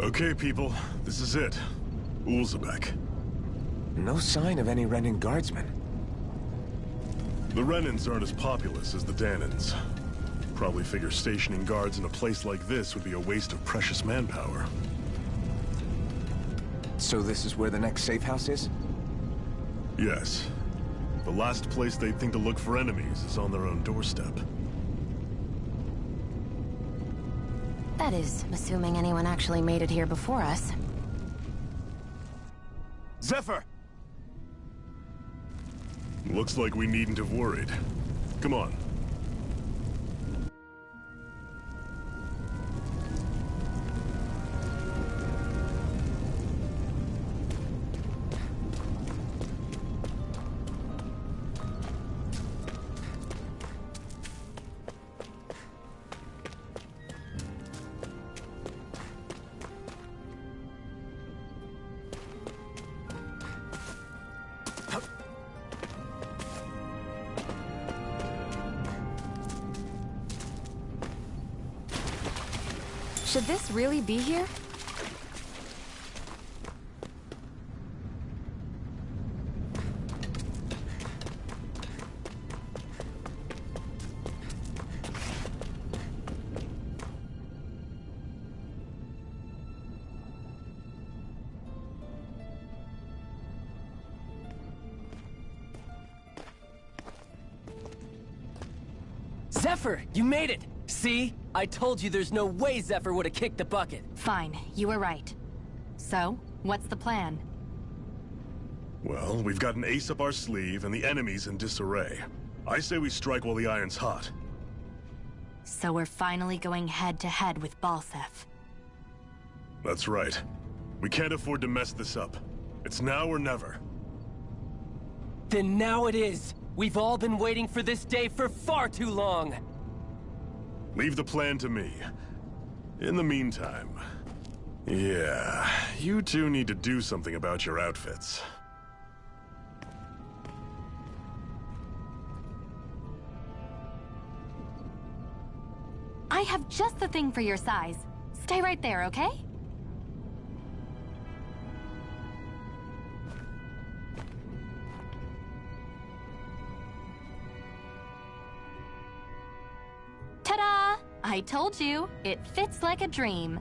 Okay, people, this is it. Ulzebek. No sign of any Renan guardsmen. The Renans aren't as populous as the Danans. Probably figure stationing guards in a place like this would be a waste of precious manpower. So this is where the next safe house is? Yes. The last place they'd think to look for enemies is on their own doorstep. That is, assuming anyone actually made it here before us. Zephyr! Looks like we needn't have worried. Come on. Should this really be here? Zephyr, you made it! See? I told you there's no way Zephyr would have kicked the bucket. Fine, you were right. So, what's the plan? Well, we've got an ace up our sleeve and the enemy's in disarray. I say we strike while the iron's hot. So we're finally going head-to-head with Balsef. That's right. We can't afford to mess this up. It's now or never. Then now it is! We've all been waiting for this day for far too long! Leave the plan to me. In the meantime... yeah, you two need to do something about your outfits. I have just the thing for your size. Stay right there, okay? Ta-da! I told you, it fits like a dream.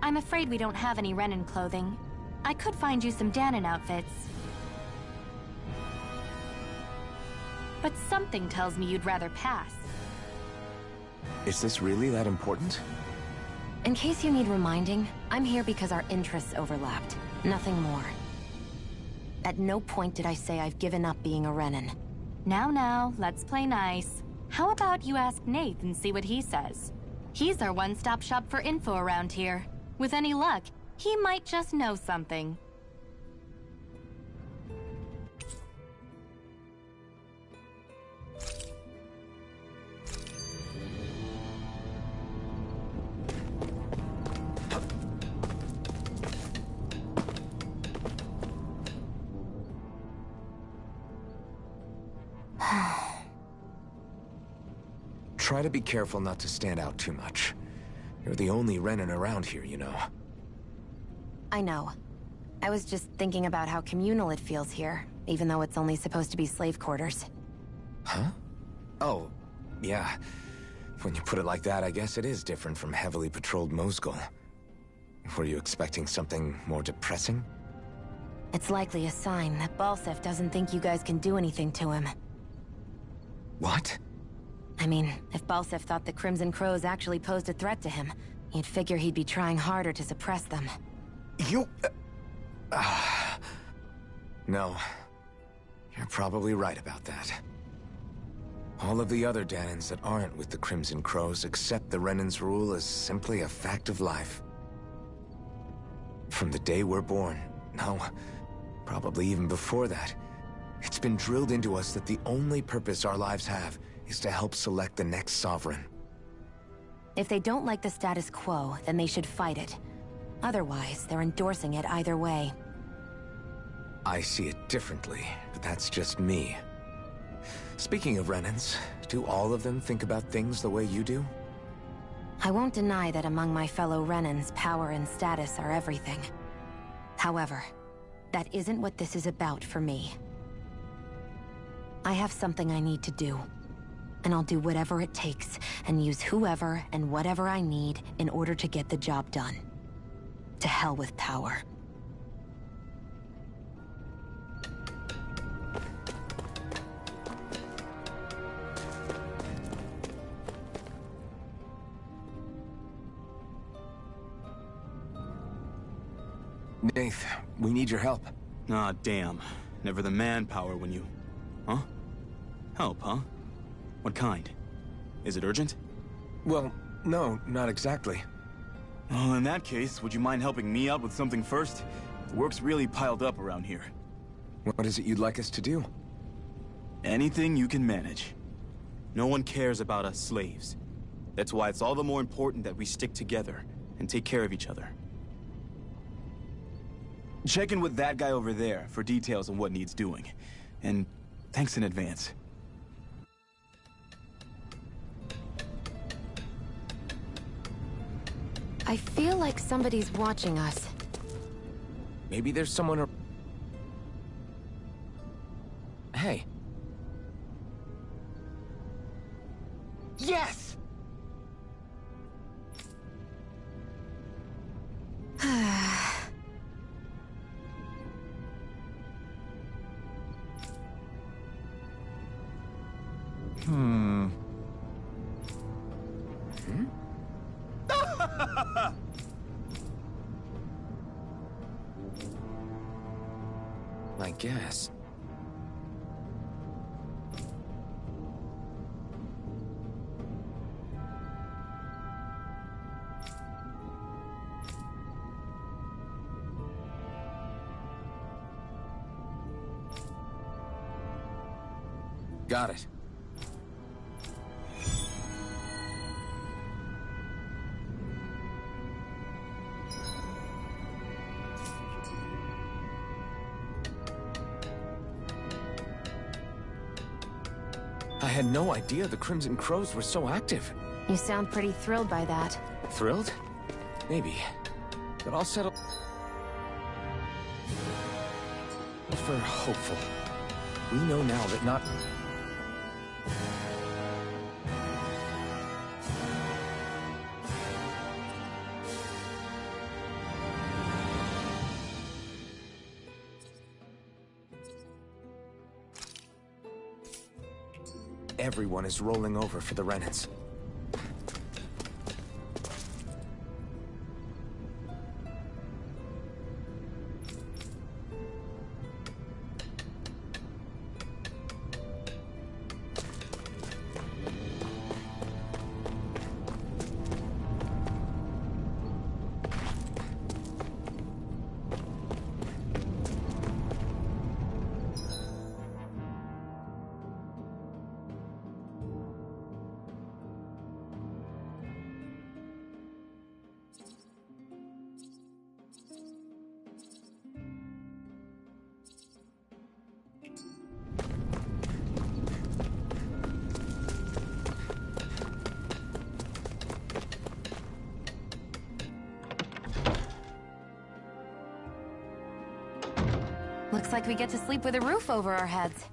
I'm afraid we don't have any Renan clothing. I could find you some Danan outfits. But something tells me you'd rather pass. Is this really that important? In case you need reminding, I'm here because our interests overlapped. Nothing more. At no point did I say I've given up being a Renan. Now, let's play nice. How about you ask Nath and see what he says? He's our one-stop shop for info around here. With any luck, he might just know something. Try to be careful not to stand out too much. You're the only Renan around here, you know. I know. I was just thinking about how communal it feels here, even though it's only supposed to be slave quarters. Huh? Oh, yeah. When you put it like that, I guess it is different from heavily patrolled Mosgul. Were you expecting something more depressing? It's likely a sign that Balsef doesn't think you guys can do anything to him. What? I mean, if Balsef thought the Crimson Crows actually posed a threat to him, you'd figure he'd be trying harder to suppress them. You... No. You're probably right about that. All of the other Danans that aren't with the Crimson Crows accept the Renan's rule as simply a fact of life. From the day we're born, no, probably even before that, it's been drilled into us that the only purpose our lives have is to help select the next sovereign. If they don't like the status quo, then they should fight it. Otherwise, they're endorsing it either way. I see it differently, but that's just me. Speaking of Renans, do all of them think about things the way you do? I won't deny that among my fellow Renans, power and status are everything. However, that isn't what this is about for me. I have something I need to do, and I'll do whatever it takes and use whoever and whatever I need in order to get the job done. To hell with power. Nath, we need your help. Ah, damn. Never the manpower when you... Huh? Help, huh? What kind? Is it urgent? Well, no, not exactly. Well, in that case, would you mind helping me out with something first? The work's really piled up around here. What is it you'd like us to do? Anything you can manage. No one cares about us slaves. That's why it's all the more important that we stick together and take care of each other. Check in with that guy over there for details on what needs doing. And thanks in advance. I feel like somebody's watching us. Maybe there's someone Hey. Yes! I guess. Got it. I had no idea the Crimson Crows were so active. You sound pretty thrilled by that. Thrilled? Maybe. But I'll settle for hopeful. We know now that not... Everyone is rolling over for the Renans. Looks like we get to sleep with a roof over our heads.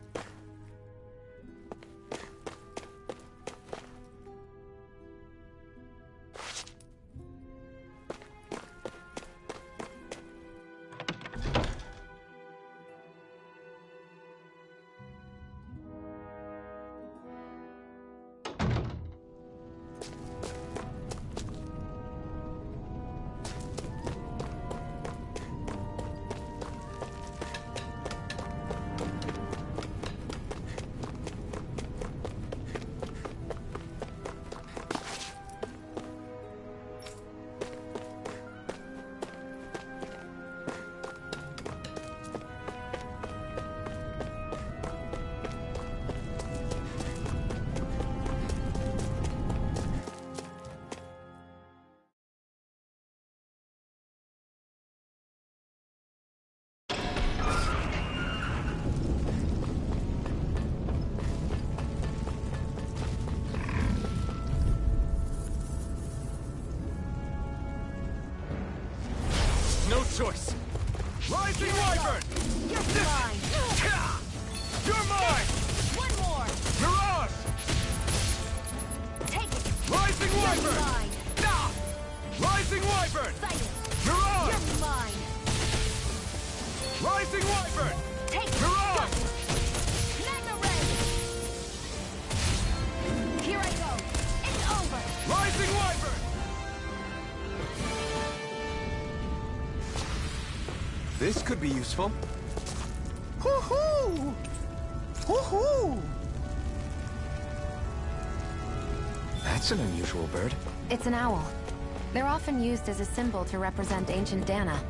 choice. Rising Wyvern! You're mine. You're mine! One more. Mirage! Take it. Rising You're Wyvern! mine. Rising Wyvern! Silence. Mirage! You're mine. Rising Wyvern! Take it. Mirage! Mega ray. Here I go. It's over. Rising Wyvern! This could be useful. Hoo-hoo! Hoo-hoo! That's an unusual bird. It's an owl. They're often used as a symbol to represent ancient Dana.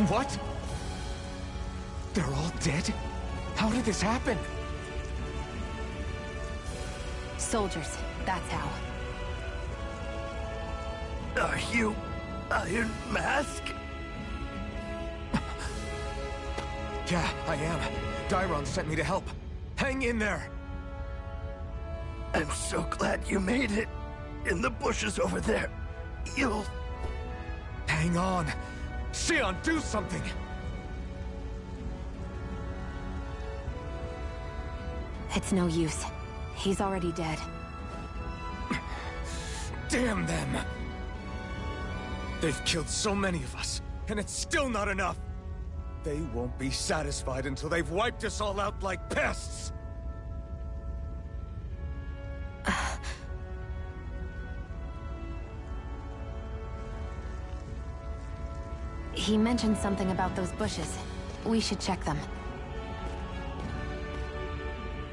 What? They're all dead? How did this happen? Soldiers, that's how. Are you Iron Mask? Yeah, I am. Dairon sent me to help. Hang in there! I'm so glad you made it. In the bushes over there. You'll... Hang on! Sion, do something! It's no use. He's already dead. Damn them! They've killed so many of us, and it's still not enough! They won't be satisfied until they've wiped us all out like pests! He mentioned something about those bushes. We should check them.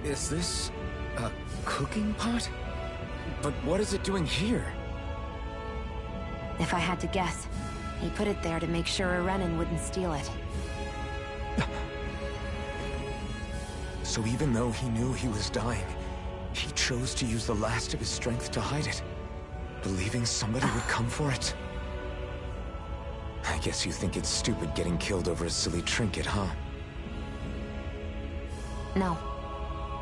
Is this a cooking pot? But what is it doing here? If I had to guess, he put it there to make sure a Renin wouldn't steal it. So even though he knew he was dying, he chose to use the last of his strength to hide it, believing somebody would come for it. I guess you think it's stupid getting killed over a silly trinket, huh? No.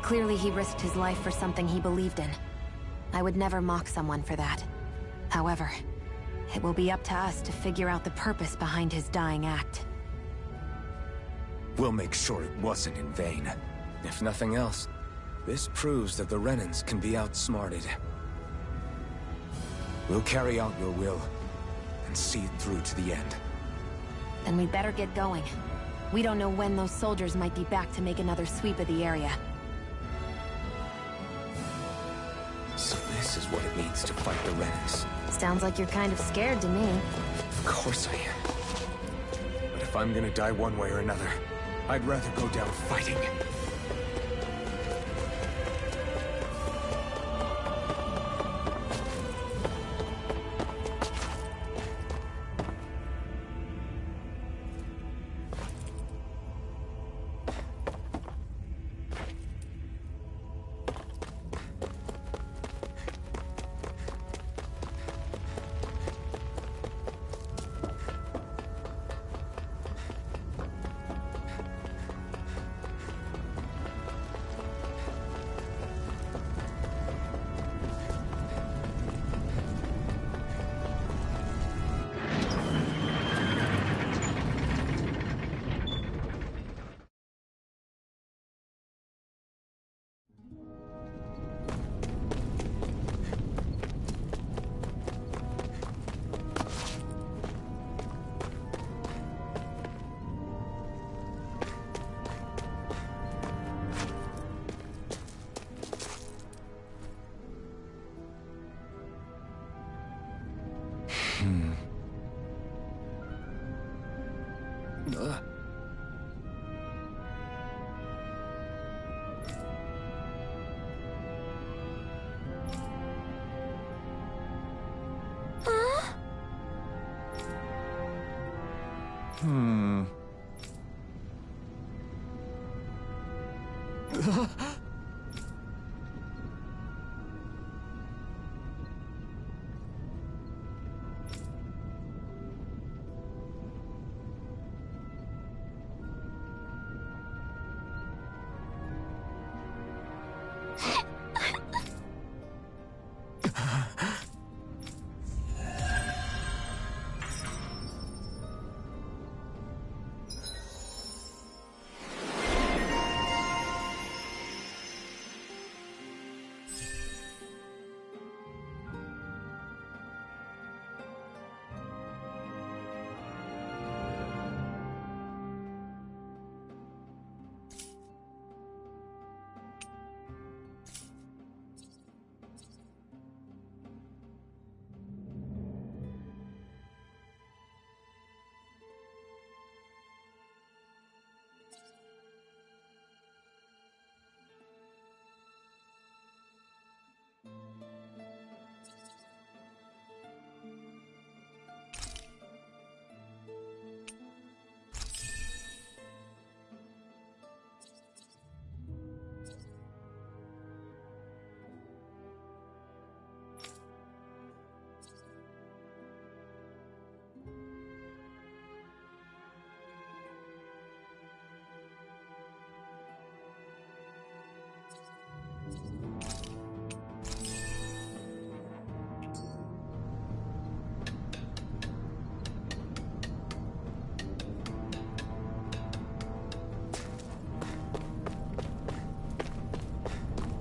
Clearly he risked his life for something he believed in. I would never mock someone for that. However, it will be up to us to figure out the purpose behind his dying act. We'll make sure it wasn't in vain. If nothing else, this proves that the Renins can be outsmarted. We'll carry out your will, and see it through to the end. Then we'd better get going. We don't know when those soldiers might be back to make another sweep of the area. So this is what it means to fight the Renins. Sounds like you're kind of scared to me. Of course I am. But if I'm gonna die one way or another, I'd rather go down fighting.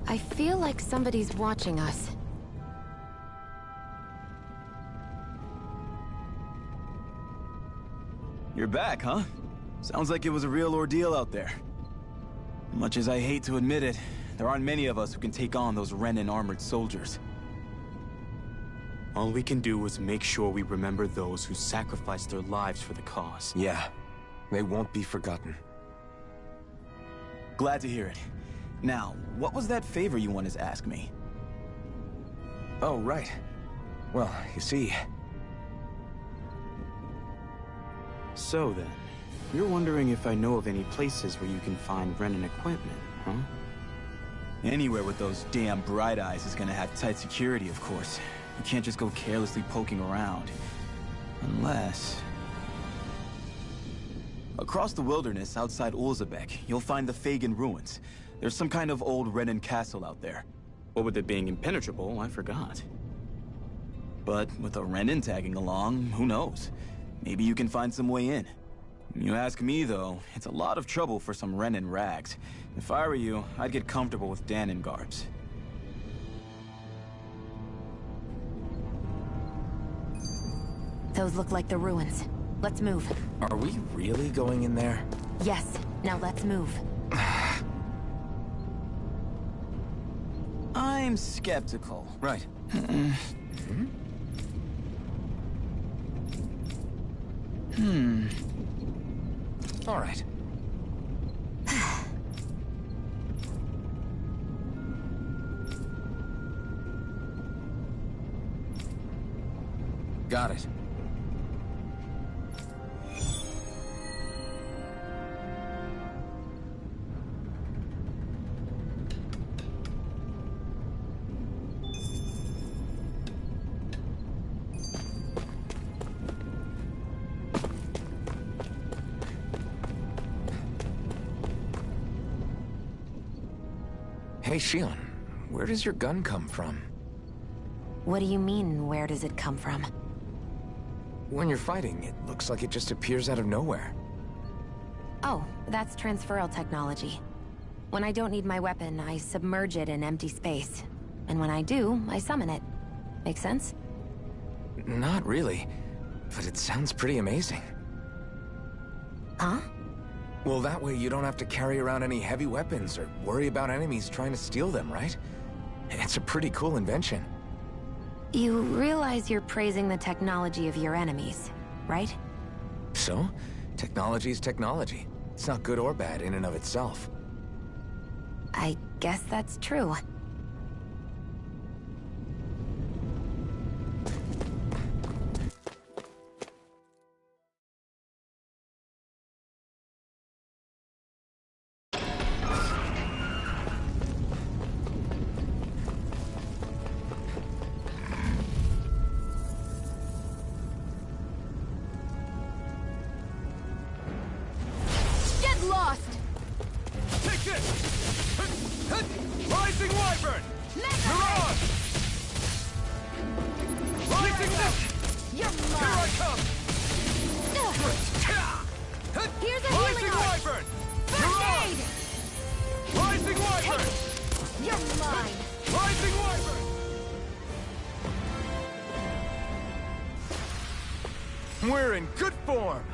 I feel like somebody's watching us. You're back, huh? Sounds like it was a real ordeal out there. Much as I hate to admit it, there aren't many of us who can take on those Renin armored soldiers. All we can do is make sure we remember those who sacrificed their lives for the cause. Yeah, they won't be forgotten. Glad to hear it. Now, what was that favor you wanted to ask me? Oh, right. Well, you see... So then, you're wondering if I know of any places where you can find Renin equipment, huh? Anywhere with those damn bright eyes is gonna have tight security, of course. You can't just go carelessly poking around. Unless... Across the wilderness outside Ulzabek, you'll find the Fagan ruins. There's some kind of old Renin castle out there. What with it being impenetrable, I forgot. But with a Renin tagging along, who knows? Maybe you can find some way in. You ask me, though, it's a lot of trouble for some Renin rags. If I were you, I'd get comfortable with Danin garbs. Those look like the ruins. Let's move. Are we really going in there? Yes. Now let's move. I'm skeptical. Right. All right. Got it. Hey, Shion, where does your gun come from? What do you mean, where does it come from? When you're fighting, it looks like it just appears out of nowhere. Oh, that's transferal technology. When I don't need my weapon, I submerge it in empty space. And when I do, I summon it. Make sense? Not really, but it sounds pretty amazing. Huh? Well, that way you don't have to carry around any heavy weapons or worry about enemies trying to steal them, right? It's a pretty cool invention. You realize you're praising the technology of your enemies, right? So, technology is technology. It's not good or bad in and of itself. I guess that's true. Wyvern! Mirage! Rising Lift! You're Here I mine! come! Here's a Rising healing arc! Wyvern! First aid! Rising Wyvern! You're mine! Rising Wyvern! We're in good form!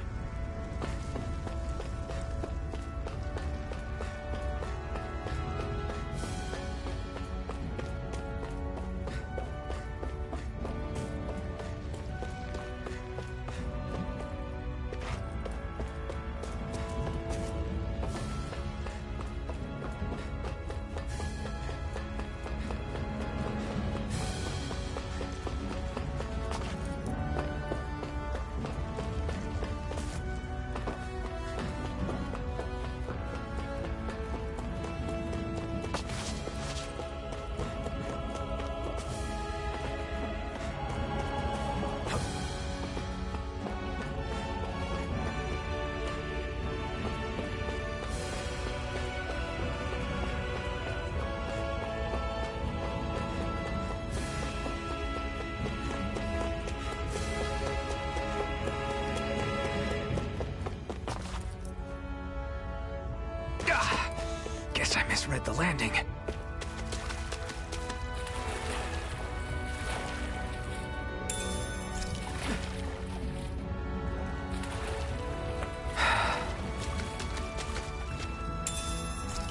Guess I misread the landing.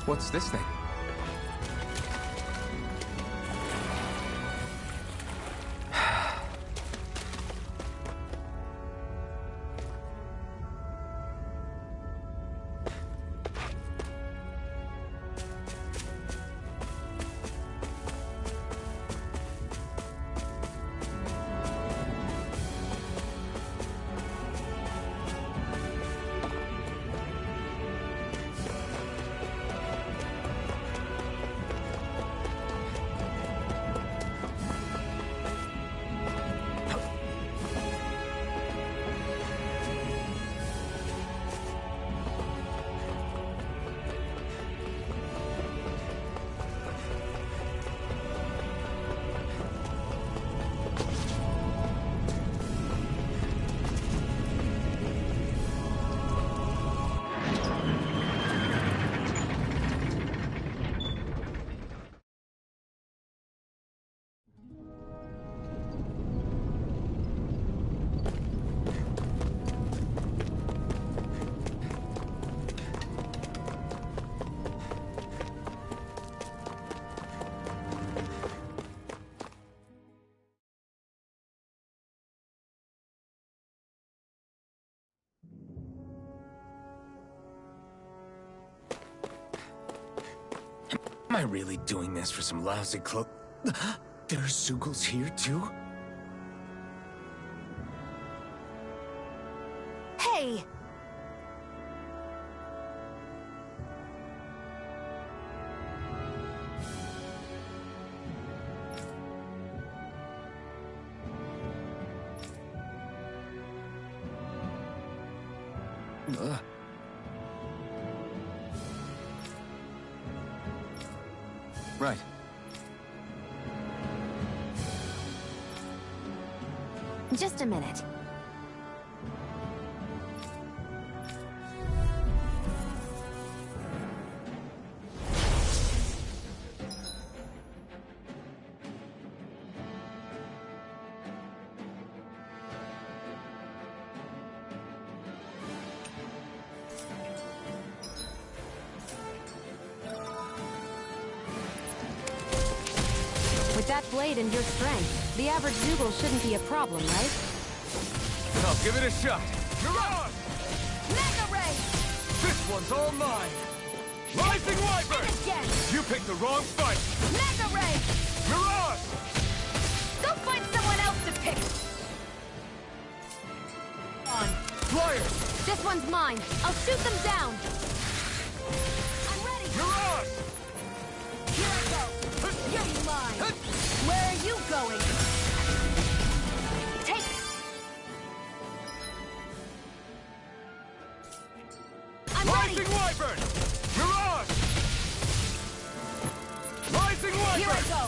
What's this thing? Am I really doing this for some lousy clo- There's Soogles here, too? Hey! Right. Just a minute. With that blade and your strength, the average Zoogle shouldn't be a problem, right? I'll give it a shot. Mirage! Mega Ray! This one's all mine! Rising Wyvern! And again! You picked the wrong fight! Mega Ray! Mirage! Go find someone else to pick! On. Flyers! This one's mine. I'll shoot them down! I'm ready! Mirage! Here I go! You're mine! Where are you going? Take... I'm ready! Rising Wyvern! Mirage! Rising Wyvern! Here I go!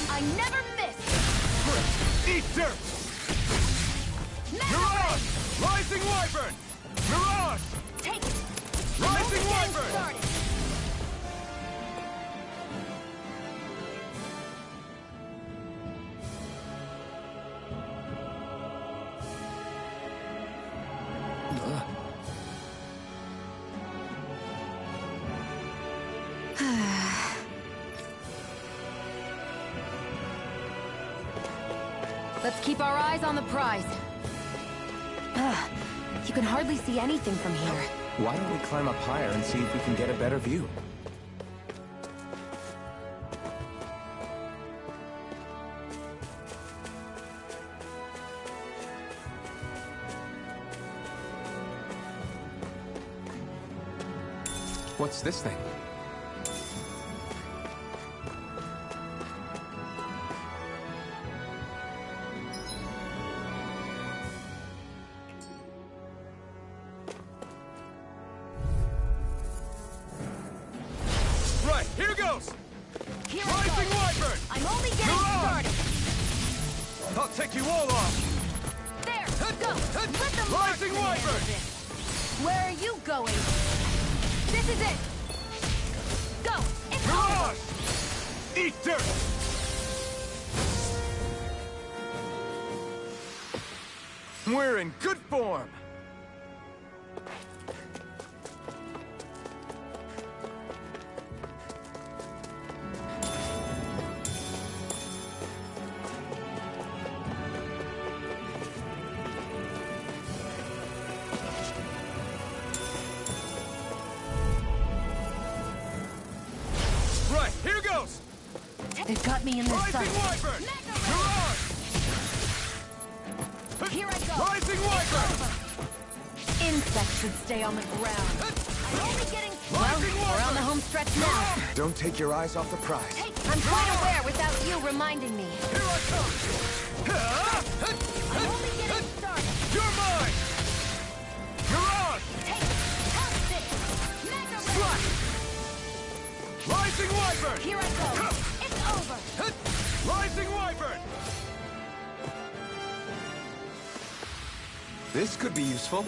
I never miss! Eat dirt! Mirage! Rising Wyvern! Mirage! Take it! Rising Wyvern! Started. Let's keep our eyes on the prize. You can hardly see anything from here. Why don't we climb up higher and see if we can get a better view? What's this thing? Right, here goes! Here Rising Wyvern! I'm only getting Mirage! started. I'll take you all off! There, go! Let them Rising Wyvern! Where are you going? This is it! Go! It's Mirage! Eat dirt! We're in good form! Right, here goes! They've got me in this Rising sight. Wyvern! Mirage! Here I go! Rising Wyvern! Insects should stay on the ground. I'm only getting... Well, Rising we're on Wyvern! the home stretch now. Don't take your eyes off the prize. I'm quite aware without you reminding me. Here I come! I'm only getting started. You're mine! Mirage! Take it! Help this! Mega Ray! Strike! Rising Wyvern! Here I go! It's over! Rising Wyvern! This could be useful.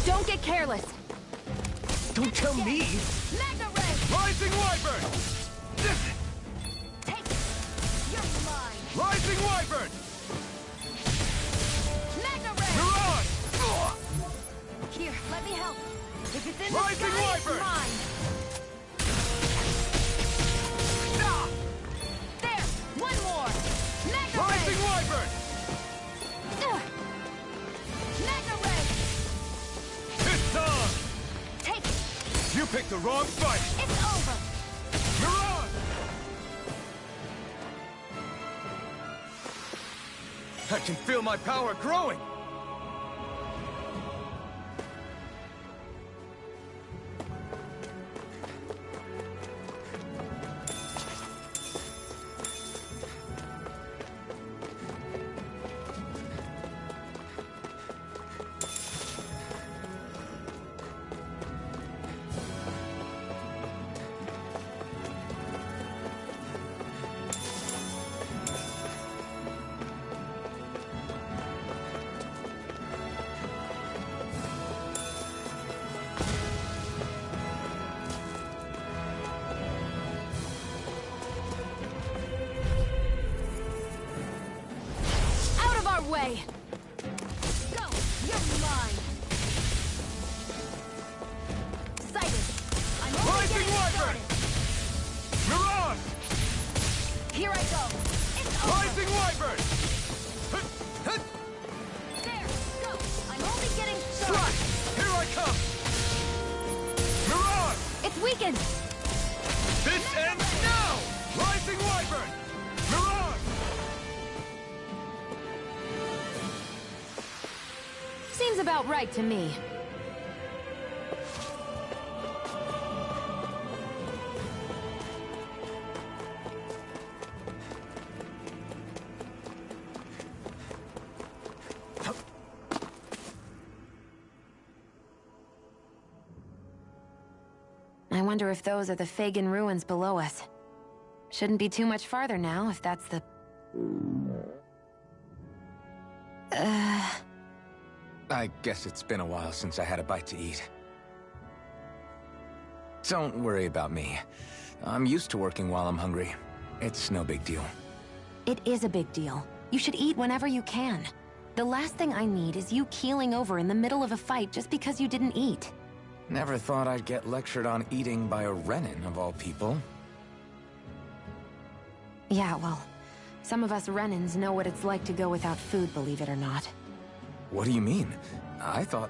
Don't get careless! Don't tell me! Mega Ray! Rising Wyvern! Take it! You're mine! Rising Wyvern! Mega Ray! Mirage! Here, let me help. If it's in Rising the sky, Wyvern! it's mine! There! One more! Mega Rising Ray! Wyvern! Ugh. Mega Ray! It's on! Take it! You picked the wrong fight! It's over! Mirage! I can feel my power growing! Out of our way! Go! You're mine! Sighted! I'm only Rising getting Wyvern! started! Mirage! Here I go! It's over! Rising Wyvern! There! Go! I'm only getting Strike! started! Here I come! Mirage! It's weakened! This ends now! Rising Wyvern! Mirage! Seems about right to me. I wonder if those are the Fagin ruins below us. Shouldn't be too much farther now, if that's the... I guess it's been a while since I had a bite to eat. Don't worry about me. I'm used to working while I'm hungry. It's no big deal. It is a big deal. You should eat whenever you can. The last thing I need is you keeling over in the middle of a fight just because you didn't eat. Never thought I'd get lectured on eating by a Renin, of all people. Yeah, well, some of us Renins know what it's like to go without food, believe it or not. What do you mean? I thought...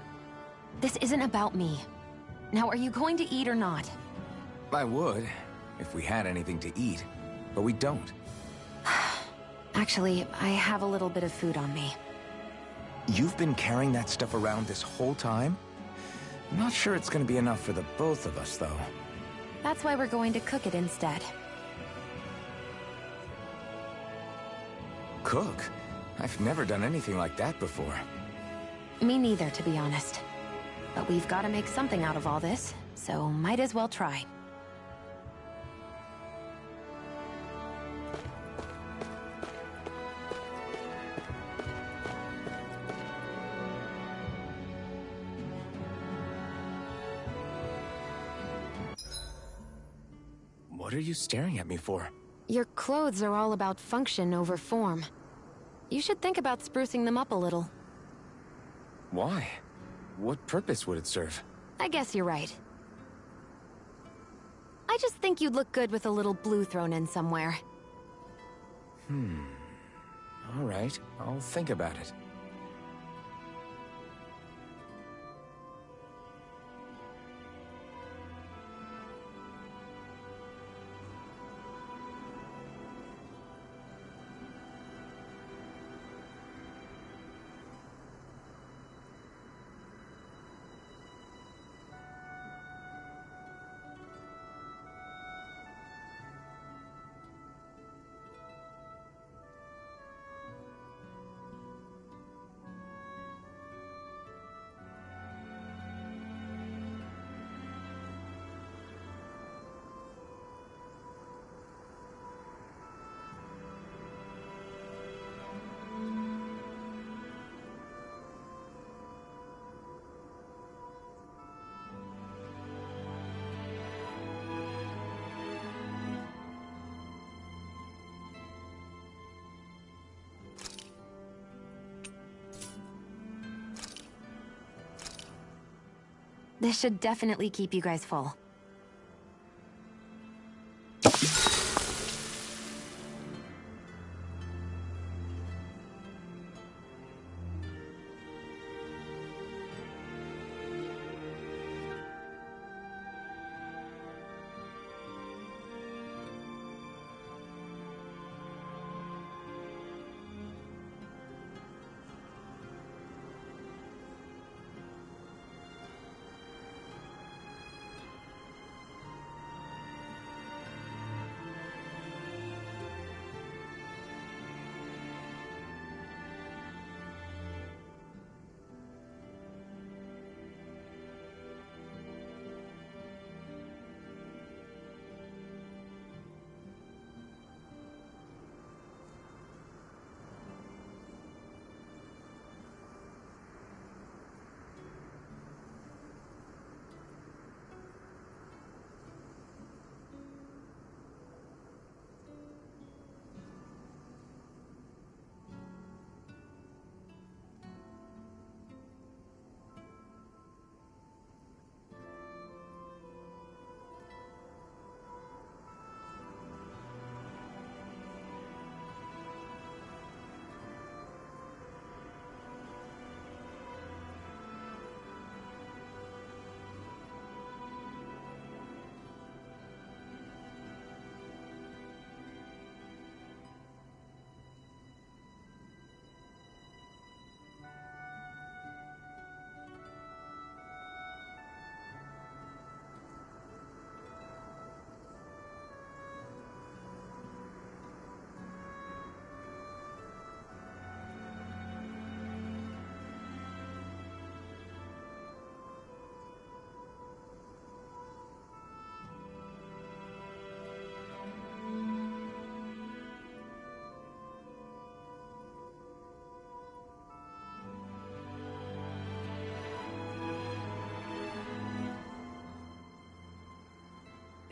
This isn't about me. Now, are you going to eat or not? I would, if we had anything to eat, but we don't. Actually, I have a little bit of food on me. You've been carrying that stuff around this whole time? I'm not sure it's gonna be enough for the both of us, though. That's why we're going to cook it instead. Cook? I've never done anything like that before. Me neither, to be honest. But we've got to make something out of all this, so might as well try. What are you staring at me for? Your clothes are all about function over form. You should think about sprucing them up a little. Why? What purpose would it serve? I guess you're right. I just think you'd look good with a little blue thrown in somewhere. All right, I'll think about it. This should definitely keep you guys full.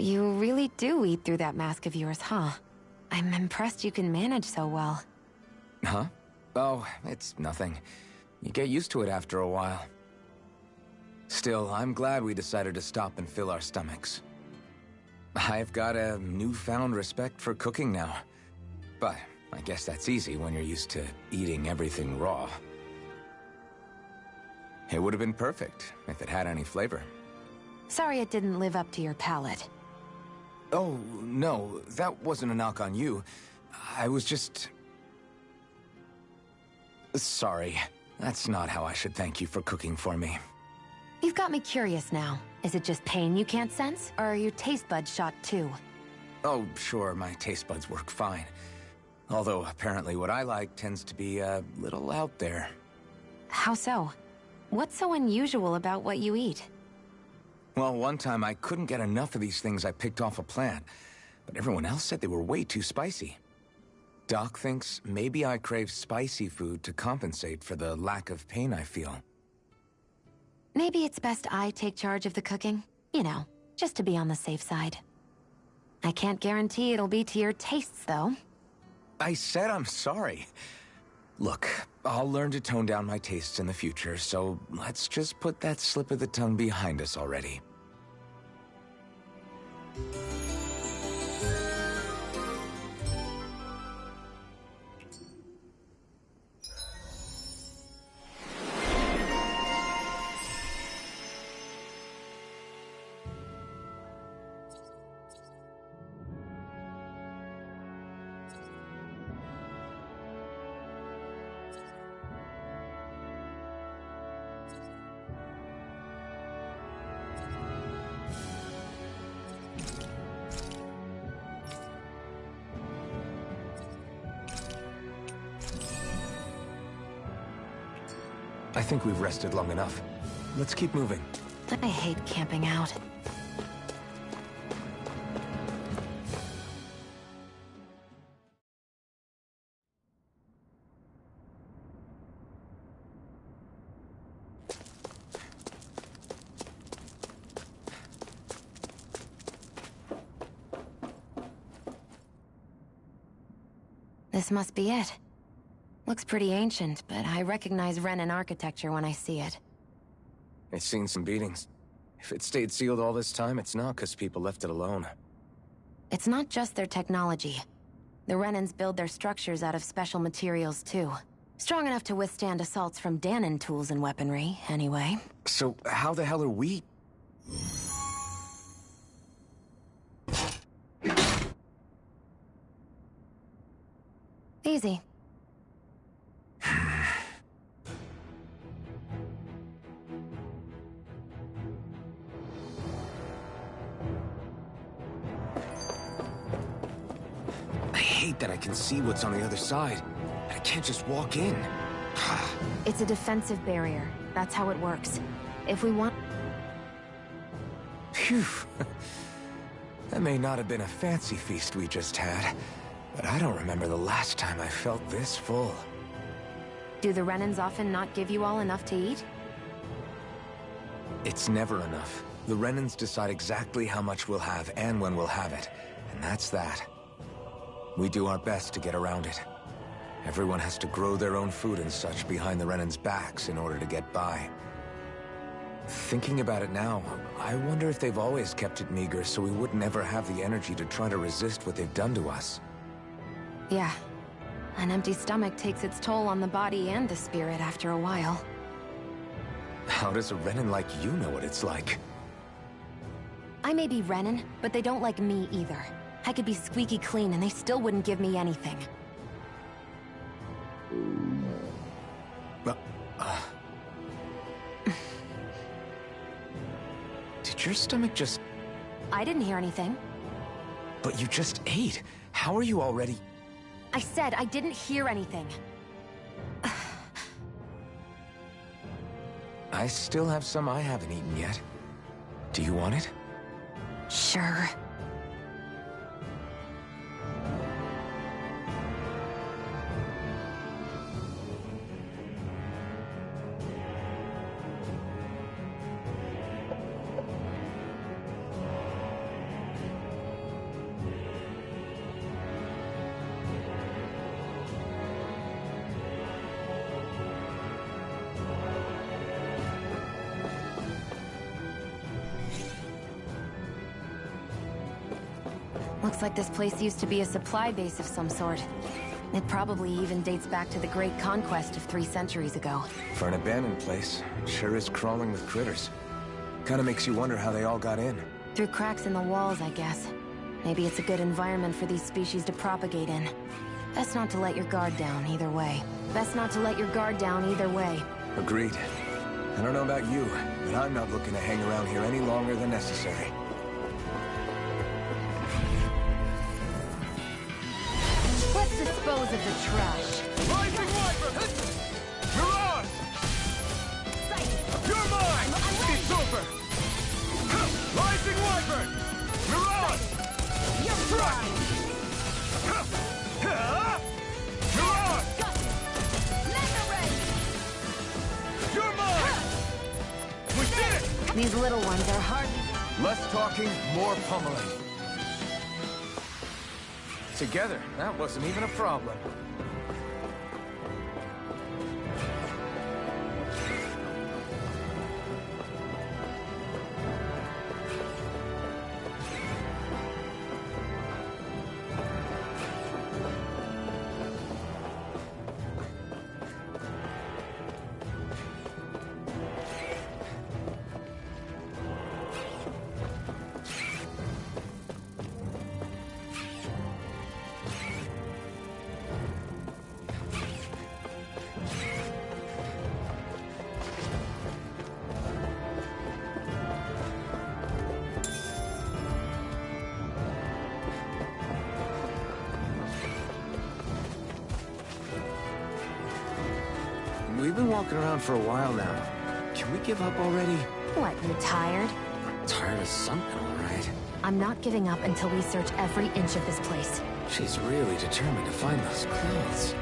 You really do eat through that mask of yours, huh? I'm impressed you can manage so well. Huh? Oh, it's nothing. You get used to it after a while. Still, I'm glad we decided to stop and fill our stomachs. I've got a newfound respect for cooking now. But I guess that's easy when you're used to eating everything raw. It would have been perfect if it had any flavor. Sorry it didn't live up to your palate. Oh, no, that wasn't a knock on you. I was just... Sorry. That's not how I should thank you for cooking for me. You've got me curious now. Is it just pain you can't sense, or are your taste buds shot too? Oh, sure, my taste buds work fine. Although, apparently what I like tends to be a little out there. How so? What's so unusual about what you eat? Well, one time I couldn't get enough of these things I picked off a plant, but everyone else said they were way too spicy. Doc thinks maybe I crave spicy food to compensate for the lack of pain I feel. Maybe it's best I take charge of the cooking. You know, just to be on the safe side. I can't guarantee it'll be to your tastes, though. I said I'm sorry. Look, I'll learn to tone down my tastes in the future, so let's just put that slip of the tongue behind us already. I think we've rested long enough. Let's keep moving. I hate camping out. This must be it. Looks pretty ancient, but I recognize Renan architecture when I see it. It's seen some beatings. If it stayed sealed all this time, it's not because people left it alone. It's not just their technology. The Renans build their structures out of special materials, too. Strong enough to withstand assaults from Danon tools and weaponry, anyway. So how the hell are we... Easy. I hate that I can see what's on the other side. I can't just walk in. It's a defensive barrier. That's how it works. If we want... Phew. That may not have been a fancy feast we just had, but I don't remember the last time I felt this full. Do the Renans often not give you all enough to eat? It's never enough. The Renans decide exactly how much we'll have and when we'll have it, and that's that. We do our best to get around it. Everyone has to grow their own food and such behind the Renans' backs in order to get by. Thinking about it now, I wonder if they've always kept it meager so we would never have the energy to try to resist what they've done to us. Yeah. An empty stomach takes its toll on the body and the spirit after a while. How does a Renan like you know what it's like? I may be Renan, but they don't like me either. I could be squeaky clean and they still wouldn't give me anything. Did your stomach just... I didn't hear anything. But you just ate. How are you already... I said I didn't hear anything. I still have some I haven't eaten yet. Do you want it? Sure. Looks like this place used to be a supply base of some sort. It probably even dates back to the Great Conquest of 3 centuries ago. For an abandoned place, it sure is crawling with critters. Kinda makes you wonder how they all got in. Through cracks in the walls, I guess. Maybe it's a good environment for these species to propagate in. Best not to let your guard down either way. Best not to let your guard down either way. Agreed. I don't know about you, but I'm not looking to hang around here any longer than necessary. Let's dispose of the trash. Rising Viper! Mirage! You're mine! It's over! Rising Viper! Mirage! You're mine! Mirage! Mega Ray! You're mine! We did it! These little ones are hard. Less talking, more pummeling. Together, that wasn't even a problem. We've been walking around for a while now. Can we give up already? What, you tired? Tired of something, all right. I'm not giving up until we search every inch of this place. She's really determined to find those clothes.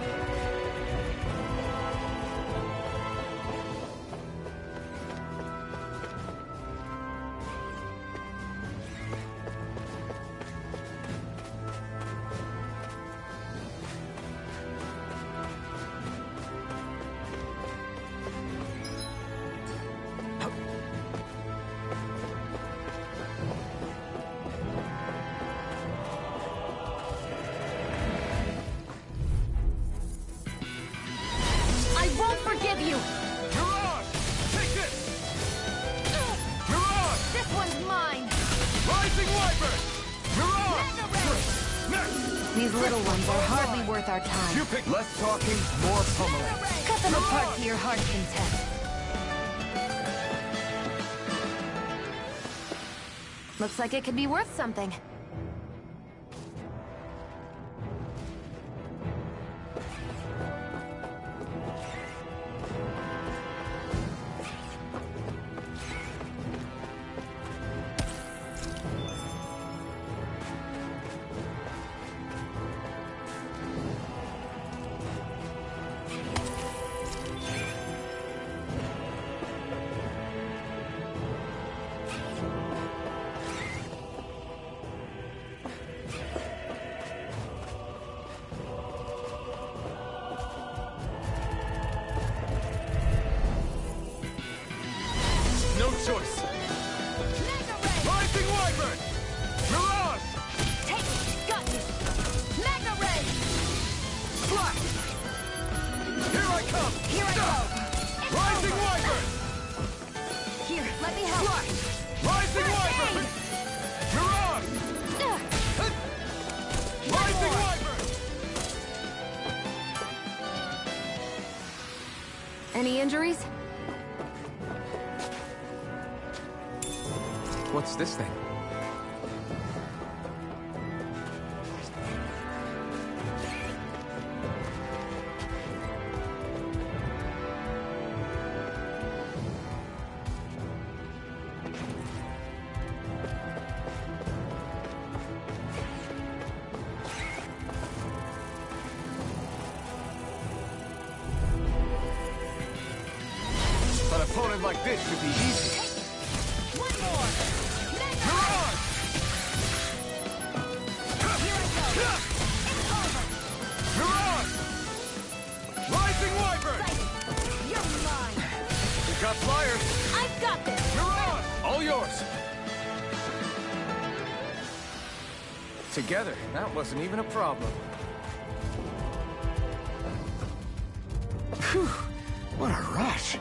I won't forgive you! Mirage! Take this! Mirage! This one's mine! Rising Viper! Mirage! Mega Ray! Next! These little ones are hardly worth our time. You pick Less talking, more pummeling. Cut them apart to your heart's content. Looks like it could be worth something. no choice! Rising Wyvern! Mirage! Take it! Got you! Mega Ray! Flash! Here I come! Here I go! It's Rising over. Wyvern! Here, let me help. Flash! Rising First Wyvern! aid. Mirage! Rising Wyvern! Any injuries? What's this thing? An opponent like this should be easy. One more! Mega Mirage! Here I go! It's over! Mirage! Rising Wyvern! You're mine! We got flyers. I've got this! Mirage! All yours. Together, that wasn't even a problem. Phew, what a rush.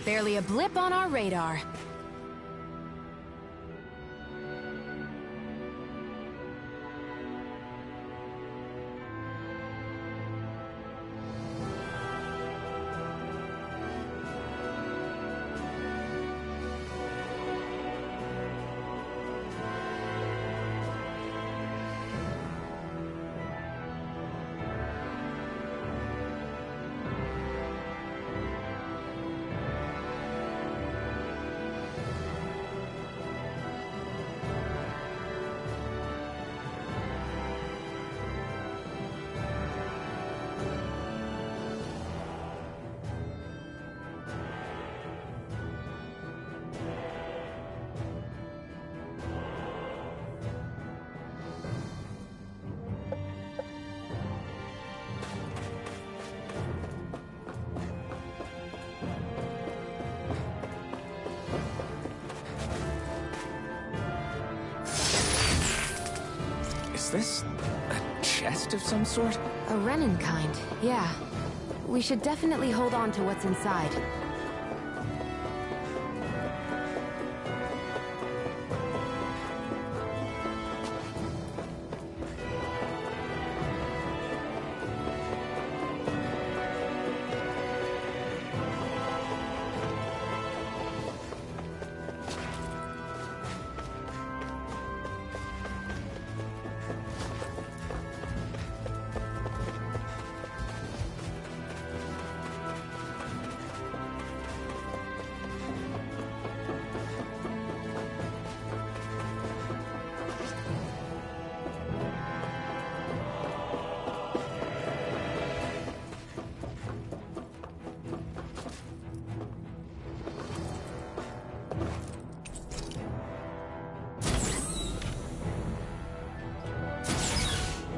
Barely a blip on our radar. Is this a chest of some sort? A Renin kind, yeah. We should definitely hold on to what's inside.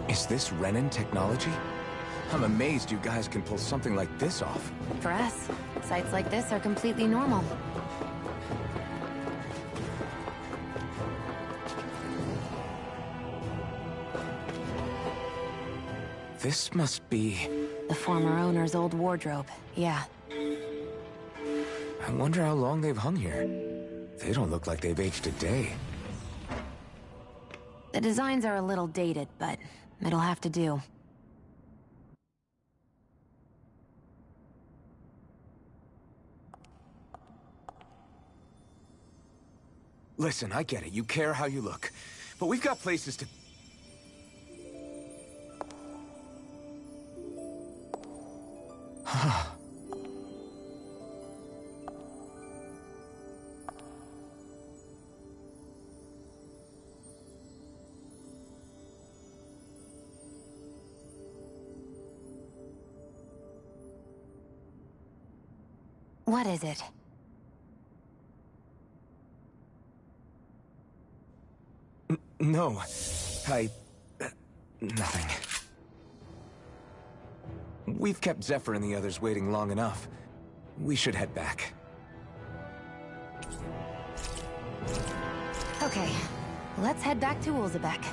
Is this Renin technology? I'm amazed you guys can pull something like this off. For us, sites like this are completely normal. This must be... The former owner's old wardrobe, yeah. I wonder how long they've hung here. They don't look like they've aged a day. The designs are a little dated, but it'll have to do. Listen, I get it. You care how you look. But we've got places to... What is it? No. Nothing. We've kept Zephyr and the others waiting long enough. We should head back. Okay, let's head back to Ulzebek.